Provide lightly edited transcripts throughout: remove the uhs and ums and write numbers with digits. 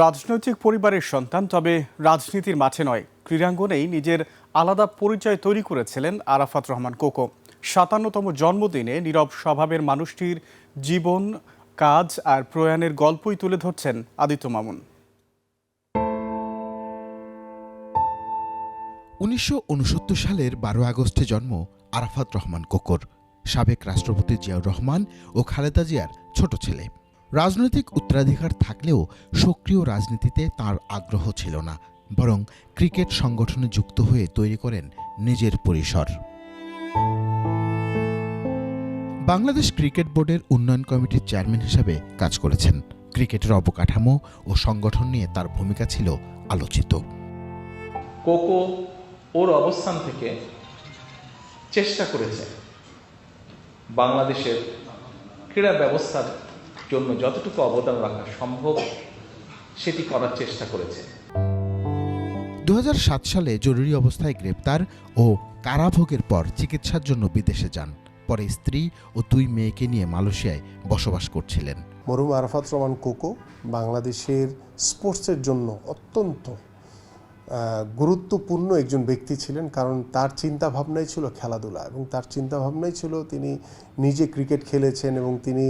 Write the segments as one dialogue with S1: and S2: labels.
S1: রাজনৈতিক পরিবারের সন্তান, তবে রাজনীতির মাঠে নয়, ক্রীড়াঙ্গনেই নিজের আলাদা পরিচয় তৈরি করেছিলেন আরাফাত রহমান কোকো। ৫৭তম জন্মদিনে নীরব স্বভাবের মানুষটির জীবন, কাজ আর প্রয়াণের গল্পই তুলে ধরছেন আদিত্য মামুন।
S2: ১৯৬৯ সালের ১২ আগস্টে জন্ম আরাফাত রহমান কোকোর। সাবেক রাষ্ট্রপতি জিয়াউর রহমান ও খালেদা জিয়ার ছোট ছেলে। রাজনৈতিক উত্তরাধিকার থাকলেও সক্রিয় রাজনীতিতে তার আগ্রহ ছিল না, বরং ক্রিকেট সংগঠনে যুক্ত হয়ে তৈরি করেন নিজের পরিসর। বাংলাদেশ ক্রিকেট বোর্ডের উন্নয়ন কমিটির চেয়ারম্যান হিসেবে কাজ করেছেন। ক্রিকেটের অবকাঠামো ও সংগঠন নিয়ে তার ভূমিকা ছিল আলোচিত।
S3: কোকো ওর অবস্থান থেকে চেষ্টা করেছে বাংলাদেশের ক্রীড়া ব্যবস্থার জন্য যতটুকু অবদান রাখা সম্ভব সেটি করার চেষ্টা করেছে।
S2: ২০০৭ সালে জরুরি অবস্থায় গ্রেপ্তার ও কারাভোগের পর চিকিৎসার জন্য বিদেশে যান। পরে স্ত্রী ও ২ মেয়েকে নিয়ে মালয়েশিয়ায় বসবাস করছিলেন।
S4: মরহুম আরাফাত রহমান কোকো বাংলাদেশের স্পোর্টসের জন্য অত্যন্ত গুরুত্বপূর্ণ একজন ব্যক্তি ছিলেন, কারণ তার চিন্তা ভাবনাই ছিল খেলাধুলা এবং তার চিন্তা ভাবনাই ছিল তিনি নিজে ক্রিকেট খেলেছেন এবং তিনি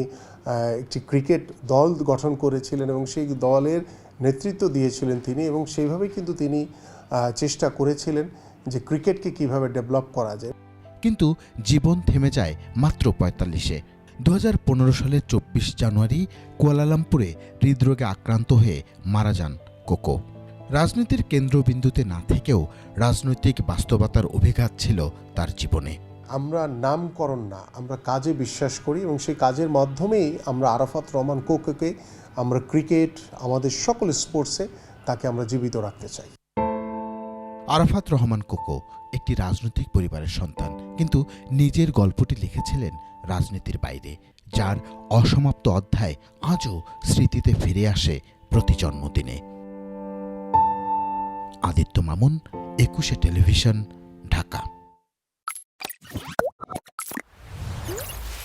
S4: একটি ক্রিকেট দল গঠন করেছিলেন এবং সেই দলের নেতৃত্ব দিয়েছিলেন তিনি, এবং সেইভাবেই কিন্তু তিনি চেষ্টা করেছিলেন যে ক্রিকেটকে কিভাবে ডেভেলপ করা যায়।
S2: কিন্তু জীবন থেমে যায় মাত্র ৪৫-এ। ২০১৫ সালের ২৪ জানুয়ারি কুয়ালালামপুরে হৃদরোগে আক্রান্ত হয়ে মারা যান কোকো। রাজনীতির কেন্দ্রবিন্দুতে না থেকেও রাজনৈতিক বাস্তবতার অভিঘাত ছিল তার জীবনে।
S4: আমরা নামকরণ না, আমরা কাজে বিশ্বাস করি এবং সেই কাজের মাধ্যমেই আমরা আরাফাত রহমান কোকোকে আমরা ক্রিকেট, আমাদের সকল স্পোর্টসে তাকে আমরা জীবিত রাখতে চাই।
S2: আরাফাত রহমান কোকো একটি রাজনৈতিক পরিবারের সন্তান, কিন্তু নিজের গল্পটি লিখেছিলেন রাজনীতির বাইরে, যার অসমাপ্ত অধ্যায় আজও স্মৃতিতে ফিরে আসে প্রতি জন্মদিনে। আদিত্য মামুন, ২১শে টেলিভিশন,